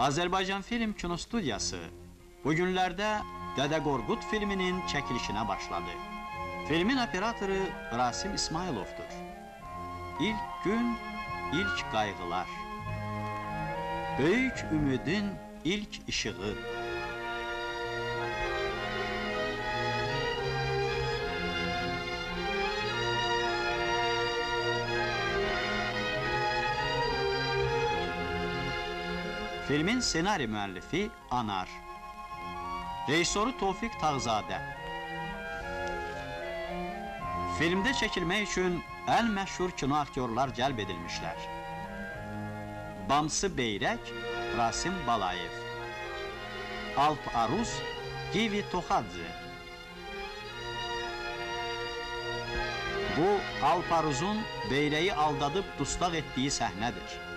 Azərbaycan Film Kinostudiyası bugünlərdə Dədə Qorqud filminin çəkilişinə başladı. Filmin operatoru Rasim İsmayılovdur. İlk gün, ilk qayğılar. Böyük ümidin ilk işığı. Filmin senari müəllifi Anar. Rejissoru Tofiq Tağzadə. Filmdə çəkilmək üçün ən məşhur kino aktyorlar cəlb edilmişlər. Bamsı Beyrək, Rasim Balayev. Alp Aruz, Givi Toxadze. Bu, Alp Aruzun Beyrəyi aldadıb dustaq etdiyi səhnədir.